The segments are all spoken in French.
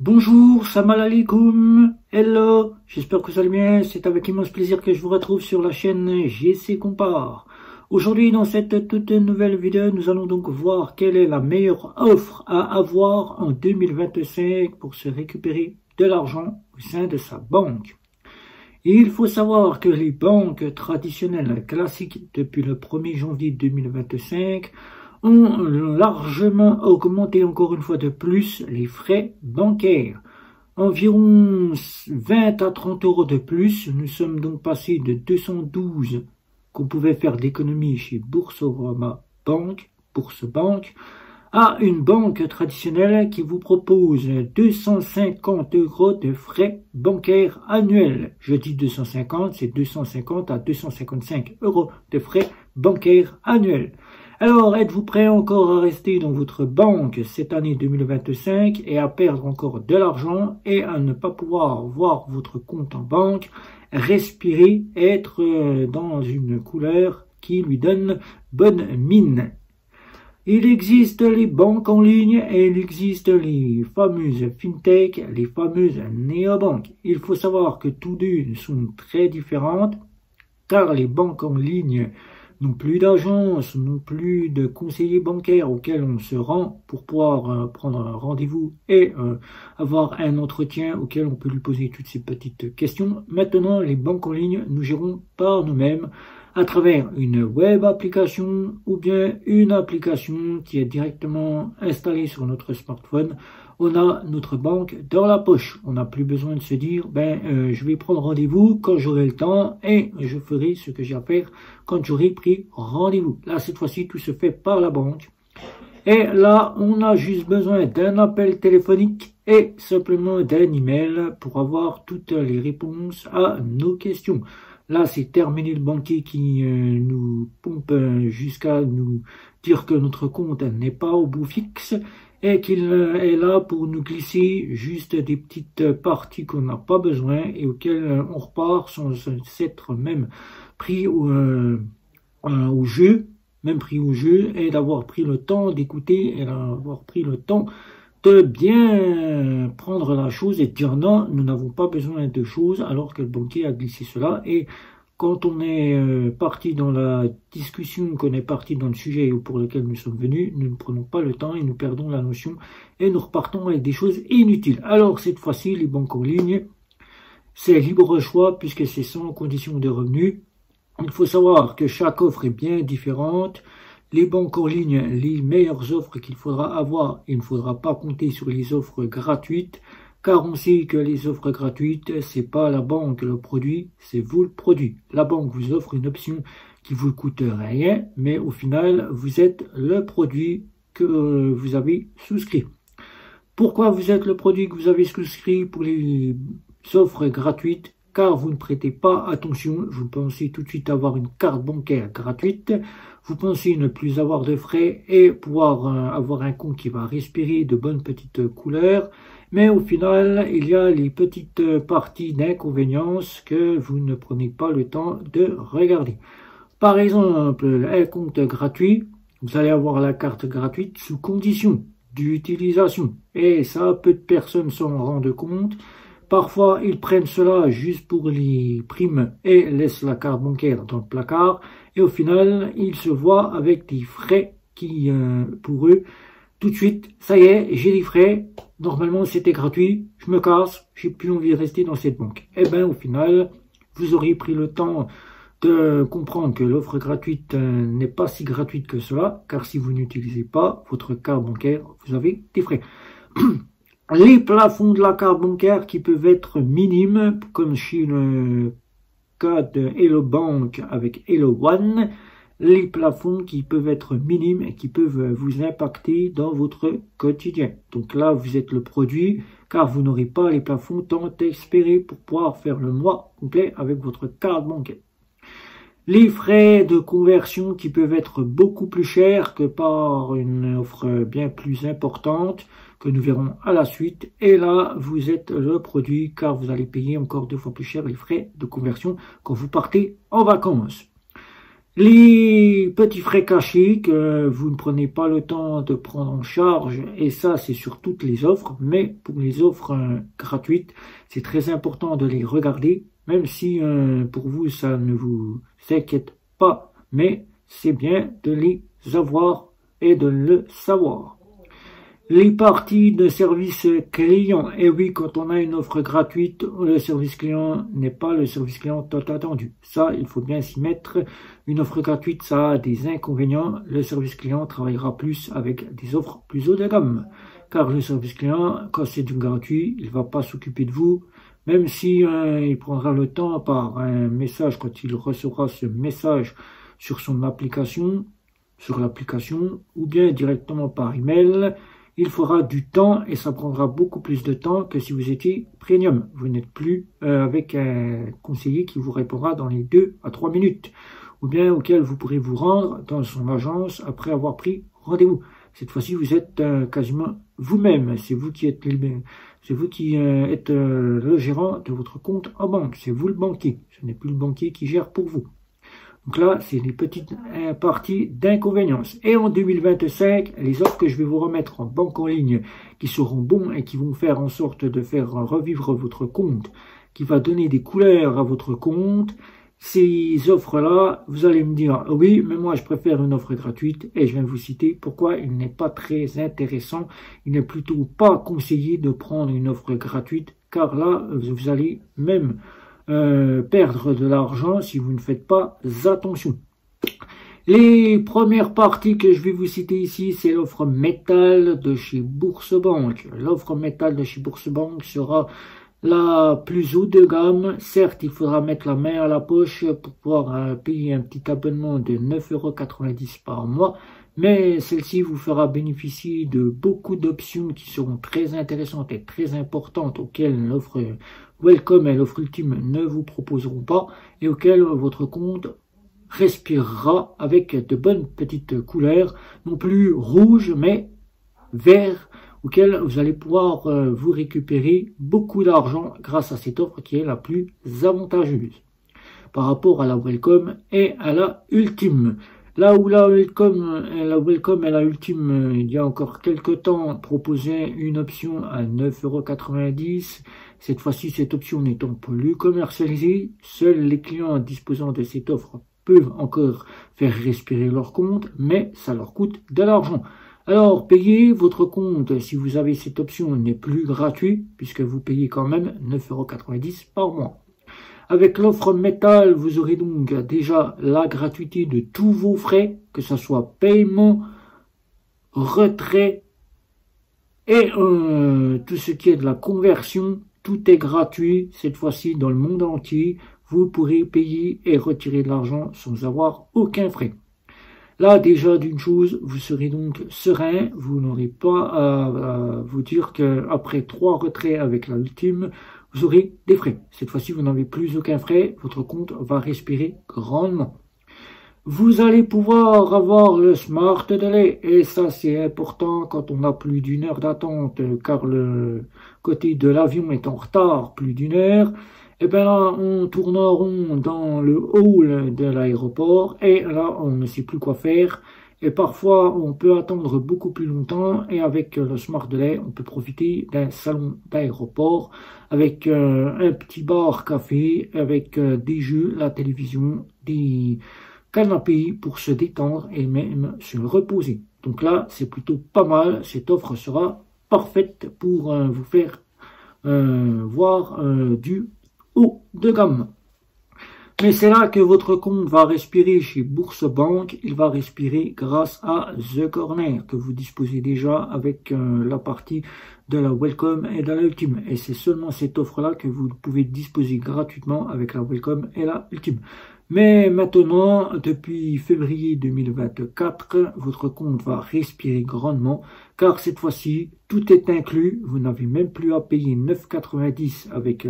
Bonjour, salam alaikum, hello, j'espère que vous allez bien, c'est avec immense plaisir que je vous retrouve sur la chaîne GC Compare. Aujourd'hui, dans cette toute nouvelle vidéo, nous allons donc voir quelle est la meilleure offre à avoir en 2025 pour se récupérer de l'argent au sein de sa banque. Et il faut savoir que les banques traditionnelles classiques depuis le 1er janvier 2025 ont largement augmenté encore une fois de plus les frais bancaires. Environ 20 à 30 euros de plus, nous sommes donc passés de 212 qu'on pouvait faire d'économie chez Boursorama Banque, Bourse Banque, à une banque traditionnelle qui vous propose 250 euros de frais bancaires annuels. Je dis 250, c'est 250 à 255 euros de frais bancaires annuels. Alors, êtes-vous prêt encore à rester dans votre banque cette année 2025 et à perdre encore de l'argent et à ne pas pouvoir voir votre compte en banque respirer, être dans une couleur qui lui donne bonne mine? Il existe les banques en ligne et il existe les fameuses fintech, les fameuses néobanques. Il faut savoir que tous deux sont très différentes car les banques en ligne n'ont plus d'agence, n'ont plus de conseillers bancaires auxquels on se rend pour pouvoir prendre un rendez-vous et avoir un entretien auquel on peut lui poser toutes ces petites questions. Maintenant, les banques en ligne, nous gérons par nous-mêmes à travers une web application ou bien une application qui est directement installée sur notre smartphone. On a notre banque dans la poche. On n'a plus besoin de se dire, je vais prendre rendez-vous quand j'aurai le temps et je ferai ce que j'ai à faire quand j'aurai pris rendez-vous. Là, cette fois-ci, tout se fait par la banque. Et là, on a juste besoin d'un appel téléphonique et simplement d'un email pour avoir toutes les réponses à nos questions. Là, c'est terminé le banquier qui nous pompe jusqu'à nous dire que notre compte n'est pas au bout fixe et qu'il est là pour nous glisser juste des petites parties qu'on n'a pas besoin et auxquelles on repart sans s'être même pris au jeu, et d'avoir pris le temps d'écouter et d'avoir pris le temps de bien prendre la chose et de dire non, nous n'avons pas besoin de choses alors que le banquier a glissé cela. Et quand on est parti dans la discussion, qu'on est parti dans le sujet pour lequel nous sommes venus, nous ne prenons pas le temps et nous perdons la notion et nous repartons avec des choses inutiles. Alors cette fois-ci, les banques en ligne, c'est libre choix puisque c'est sans condition de revenus. Il faut savoir que chaque offre est bien différente. Les banques en ligne, les meilleures offres qu'il faudra avoir, il ne faudra pas compter sur les offres gratuites, car on sait que les offres gratuites, c'est pas la banque le produit, c'est vous le produit. La banque vous offre une option qui vous coûte rien, mais au final, vous êtes le produit que vous avez souscrit. Pourquoi vous êtes le produit que vous avez souscrit pour les offres gratuites? Car vous ne prêtez pas attention, vous pensez tout de suite avoir une carte bancaire gratuite, vous pensez ne plus avoir de frais et pouvoir avoir un compte qui va respirer de bonnes petites couleurs, mais au final, il y a les petites parties d'inconvénience que vous ne prenez pas le temps de regarder. Par exemple, un compte gratuit, vous allez avoir la carte gratuite sous condition d'utilisation, et ça, peu de personnes s'en rendent compte. Parfois, ils prennent cela juste pour les primes et laissent la carte bancaire dans le placard. Et au final, ils se voient avec des frais qui, pour eux, tout de suite, ça y est, j'ai des frais. Normalement, c'était gratuit. Je me casse. J'ai plus envie de rester dans cette banque. Eh bien, au final, vous auriez pris le temps de comprendre que l'offre gratuite n'est pas si gratuite que cela. Car si vous n'utilisez pas votre carte bancaire, vous avez des frais. Les plafonds de la carte bancaire qui peuvent être minimes, comme chez le cas de Hello Bank avec Hello One, les plafonds qui peuvent être minimes et qui peuvent vous impacter dans votre quotidien. Donc là, vous êtes le produit, car vous n'aurez pas les plafonds tant espérés pour pouvoir faire le mois complet avec votre carte bancaire. Les frais de conversion qui peuvent être beaucoup plus chers que par une offre bien plus importante que nous verrons à la suite. Et là, vous êtes le produit car vous allez payer encore 2 fois plus cher les frais de conversion quand vous partez en vacances. Les petits frais cachés que vous ne prenez pas le temps de prendre en charge, et ça c'est sur toutes les offres, mais pour les offres gratuites, c'est très important de les regarder, même si pour vous ça ne vous inquiète pas, mais c'est bien de les avoir et de le savoir. Les parties de service client. Et oui, quand on a une offre gratuite, le service client n'est pas le service client tant attendu. Ça, il faut bien s'y mettre. Une offre gratuite, ça a des inconvénients. Le service client travaillera plus avec des offres plus haut de gamme. Car le service client, quand c'est du gratuit, il ne va pas s'occuper de vous. Même si il prendra le temps par un message, quand il recevra ce message sur son application, sur l'application, ou bien directement par email, il faudra du temps et ça prendra beaucoup plus de temps que si vous étiez premium. Vous n'êtes plus avec un conseiller qui vous répondra dans les 2 à 3 minutes, ou bien auquel vous pourrez vous rendre dans son agence après avoir pris rendez-vous. Cette fois-ci, vous êtes quasiment vous-même. C'est vous qui êtes le gérant de votre compte en banque. C'est vous le banquier. Ce n'est plus le banquier qui gère pour vous. Donc là, c'est les petites parties d'inconvénients. Et en 2025, les offres que je vais vous remettre en banque en ligne, qui seront bons et qui vont faire en sorte de faire revivre votre compte, qui va donner des couleurs à votre compte, ces offres-là, vous allez me dire, oui, mais moi je préfère une offre gratuite, et je vais vous citer pourquoi il n'est pas très intéressant, il n'est plutôt pas conseillé de prendre une offre gratuite, car là, vous allez même perdre de l'argent si vous ne faites pas attention. Les premières parties que je vais vous citer ici, c'est l'offre métal de chez Bourse-Banque. L'offre métal de chez Bourse-Banque sera la plus haut de gamme. Certes, il faudra mettre la main à la poche pour pouvoir payer un petit abonnement de 9,90 € par mois. Mais celle-ci vous fera bénéficier de beaucoup d'options qui seront très intéressantes et très importantes auxquelles l'offre Welcome et l'offre Ultime ne vous proposeront pas et auxquelles votre compte respirera avec de bonnes petites couleurs, non plus rouges mais vert, auxquelles vous allez pouvoir vous récupérer beaucoup d'argent grâce à cette offre qui est la plus avantageuse par rapport à la Welcome et à la Ultime. Là où la Welcome et la Ultime, il y a encore quelques temps, proposait une option à 9,90 €. Cette fois-ci, cette option n'étant plus commercialisée, seuls les clients disposant de cette offre peuvent encore faire respirer leur compte, mais ça leur coûte de l'argent. Alors, payer votre compte, si vous avez cette option, n'est plus gratuit, puisque vous payez quand même 9,90 € par mois. Avec l'offre métal, vous aurez donc déjà la gratuité de tous vos frais, que ce soit paiement, retrait et tout ce qui est de la conversion. Tout est gratuit cette fois-ci dans le monde entier. Vous pourrez payer et retirer de l'argent sans avoir aucun frais. Là, déjà, d'une chose, vous serez donc serein. Vous n'aurez pas à vous dire qu'après 3 retraits avec la Ultime, vous aurez des frais. Cette fois-ci, vous n'avez plus aucun frais. Votre compte va respirer grandement. Vous allez pouvoir avoir le Smart Delay. Et ça, c'est important quand on a plus d'1 heure d'attente, car le côté de l'avion est en retard plus d'1 heure. Et bien là, on tourne en rond dans le hall de l'aéroport. Et là, on ne sait plus quoi faire. Et parfois, on peut attendre beaucoup plus longtemps. Et avec le Smart Delay, on peut profiter d'un salon d'aéroport avec un petit bar café, avec des jeux, la télévision, des canapés pour se détendre et même se reposer. Donc là, c'est plutôt pas mal. Cette offre sera parfaite pour vous faire voir du haut de gamme. Mais c'est là que votre compte va respirer chez Bourse-Banque. Il va respirer grâce à The Corner que vous disposez déjà avec la partie de la Welcome et de la Ultime. Et c'est seulement cette offre-là que vous pouvez disposer gratuitement avec la Welcome et la Ultime. Mais maintenant, depuis février 2024, votre compte va respirer grandement, car cette fois-ci, tout est inclus. Vous n'avez même plus à payer 9,90 € avec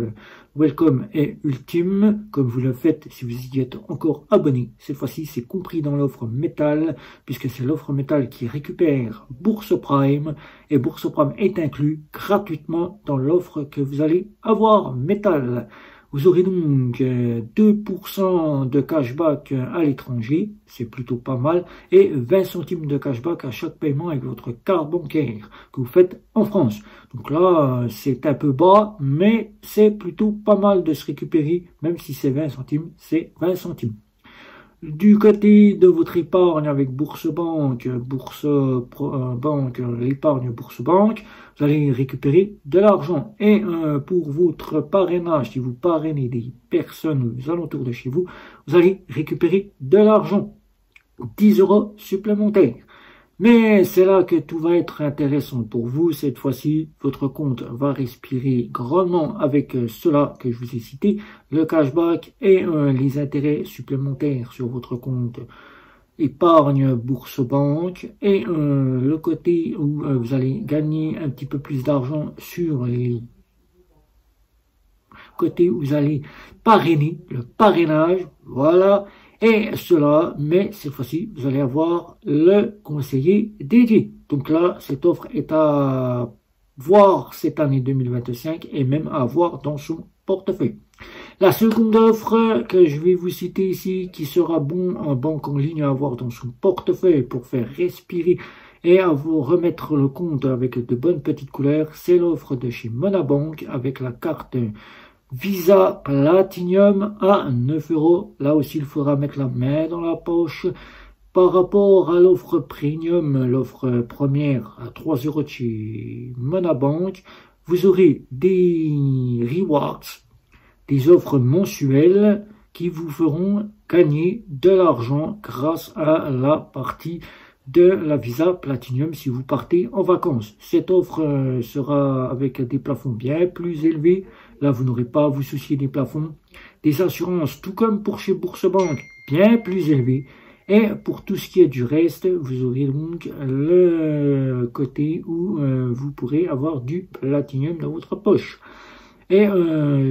Welcome et Ultime, comme vous le faites si vous y êtes encore abonné. Cette fois-ci, c'est compris dans l'offre métal, puisque c'est l'offre métal qui récupère Bourse Prime, et Bourse Prime est inclus gratuitement dans l'offre que vous allez avoir métal. Vous aurez donc 2% de cashback à l'étranger, c'est plutôt pas mal, et 20 centimes de cashback à chaque paiement avec votre carte bancaire que vous faites en France. Donc là, c'est un peu bas, mais c'est plutôt pas mal de se récupérer, même si c'est 20 centimes, c'est 20 centimes. Du côté de votre épargne avec Bourse-Banque, l'épargne Bourse-Banque, vous allez récupérer de l'argent. Et pour votre parrainage, si vous parrainez des personnes aux alentours de chez vous, vous allez récupérer de l'argent. 10 € supplémentaires. Mais c'est là que tout va être intéressant pour vous. Cette fois-ci, votre compte va respirer grandement avec cela que je vous ai cité, le cashback et les intérêts supplémentaires sur votre compte épargne Bourse-Banque et le côté où vous allez gagner un petit peu plus d'argent sur les côtés où vous allez parrainer, le parrainage, voilà. Et cela, mais cette fois-ci, vous allez avoir le conseiller dédié. Donc là, cette offre est à voir cette année 2025 et même à avoir dans son portefeuille. La seconde offre que je vais vous citer ici, qui sera bon en banque en ligne à avoir dans son portefeuille pour faire respirer et à vous remettre le compte avec de bonnes petites couleurs, c'est l'offre de chez Monabank avec la carte Visa Platinum à 9 €. Là aussi, il faudra mettre la main dans la poche. Par rapport à l'offre Premium, l'offre première à 3 € de chez Monabank, vous aurez des rewards, des offres mensuelles qui vous feront gagner de l'argent grâce à la partie de la Visa Platinum si vous partez en vacances. Cette offre sera avec des plafonds bien plus élevés. Là, vous n'aurez pas à vous soucier des plafonds. Des assurances, tout comme pour chez Bourse-Banque, bien plus élevées. Et pour tout ce qui est du reste, vous aurez donc le côté où vous pourrez avoir du Platinum dans votre poche. Et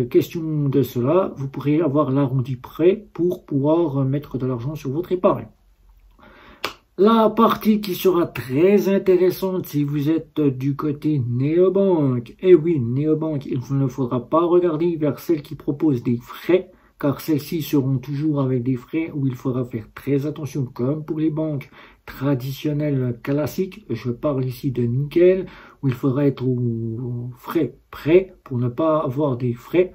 question de cela, vous pourrez avoir l'arrondi prêt pour pouvoir mettre de l'argent sur votre épargne. La partie qui sera très intéressante si vous êtes du côté néobanque. Et oui, néobanque, il ne faudra pas regarder vers celles qui proposent des frais, car celles-ci seront toujours avec des frais où il faudra faire très attention, comme pour les banques traditionnelles classiques. Je parle ici de nickel, où il faudra être aux frais prêts pour ne pas avoir des frais.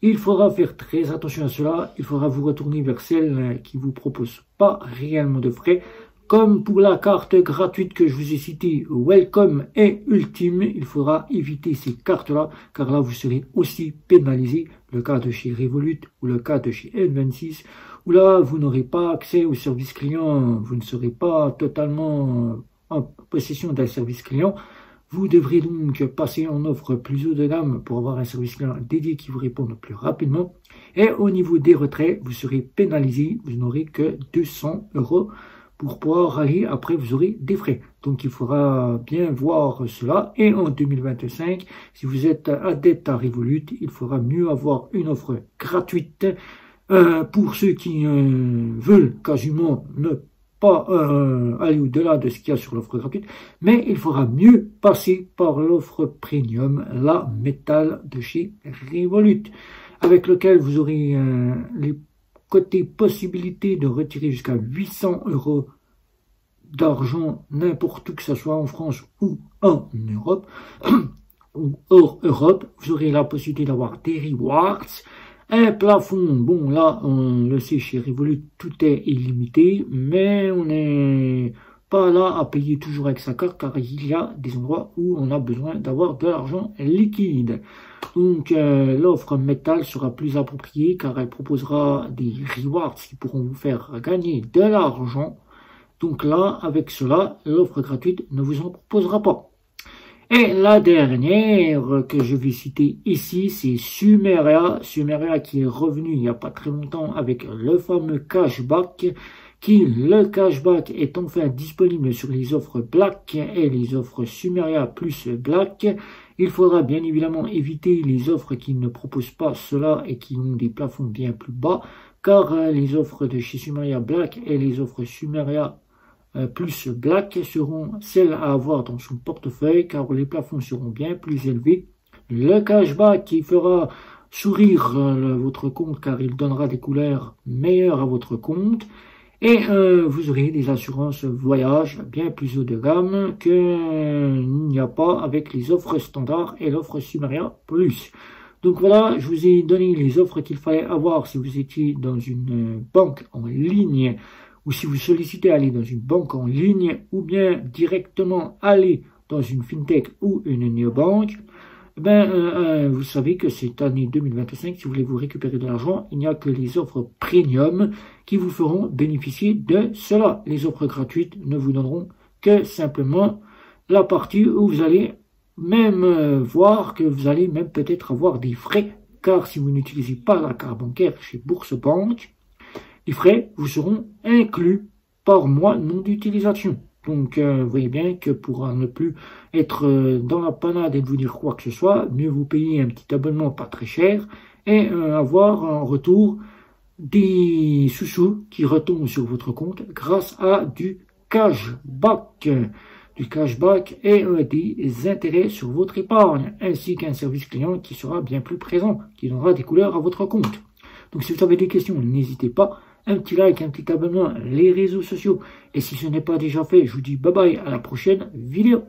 Il faudra faire très attention à cela. Il faudra vous retourner vers celles qui vous proposent pas réellement de frais. Comme pour la carte gratuite que je vous ai citée, Welcome et Ultime, il faudra éviter ces cartes-là, car là vous serez aussi pénalisé, le cas de chez Revolut ou le cas de chez N26, où là vous n'aurez pas accès au service client, vous ne serez pas totalement en possession d'un service client. Vous devrez donc passer en offre plus haut de gamme pour avoir un service client dédié qui vous réponde plus rapidement. Et au niveau des retraits, vous serez pénalisé, vous n'aurez que 200 € pour pouvoir aller, après vous aurez des frais. Donc il faudra bien voir cela. Et en 2025, si vous êtes adepte à Revolut, il faudra mieux avoir une offre gratuite pour ceux qui veulent quasiment ne pas aller au-delà de ce qu'il y a sur l'offre gratuite, mais il faudra mieux passer par l'offre premium, la métal de chez Revolut, avec lequel vous aurez les côté possibilité de retirer jusqu'à 800 € d'argent n'importe où, que ce soit en France ou en Europe, ou hors Europe. Vous aurez la possibilité d'avoir des rewards, un plafond. Bon, là, on le sait, chez Revolut, tout est illimité, mais on n'est pas là à payer toujours avec sa carte, car il y a des endroits où on a besoin d'avoir de l'argent liquide. Donc l'offre métal sera plus appropriée car elle proposera des rewards qui pourront vous faire gagner de l'argent. Donc là, avec cela, l'offre gratuite ne vous en proposera pas. Et la dernière que je vais citer ici, c'est Sumeria. Sumeria qui est revenu il n'y a pas très longtemps avec le fameux cashback. Le cashback est enfin disponible sur les offres Black et les offres Sumeria plus Black. Il faudra bien évidemment éviter les offres qui ne proposent pas cela et qui ont des plafonds bien plus bas, car les offres de chez Sumeria Black et les offres Sumeria plus Black seront celles à avoir dans son portefeuille, car les plafonds seront bien plus élevés. Le cashback qui fera sourire votre compte car il donnera des couleurs meilleures à votre compte. Et vous aurez des assurances voyage bien plus haut de gamme qu'il n'y a pas avec les offres standards et l'offre Submarina Plus. Donc voilà, je vous ai donné les offres qu'il fallait avoir si vous étiez dans une banque en ligne ou si vous sollicitez aller dans une banque en ligne ou bien directement aller dans une fintech ou une néobanque. Vous savez que cette année 2025, si vous voulez vous récupérer de l'argent, il n'y a que les offres premium qui vous feront bénéficier de cela. Les offres gratuites ne vous donneront que simplement la partie où vous allez même voir que vous allez même peut-être avoir des frais, car si vous n'utilisez pas la carte bancaire chez Bourse-Banque, les frais vous seront inclus par mois non d'utilisation. Donc, vous voyez bien que pour ne plus être dans la panade et de vous dire quoi que ce soit, mieux vous payer un petit abonnement pas très cher et avoir en retour des sous-sous qui retombent sur votre compte grâce à du cashback. Du cashback et des intérêts sur votre épargne, ainsi qu'un service client qui sera bien plus présent, qui donnera des couleurs à votre compte. Donc si vous avez des questions, n'hésitez pas, un petit like, un petit abonnement, les réseaux sociaux. Et si ce n'est pas déjà fait, je vous dis bye bye à la prochaine vidéo.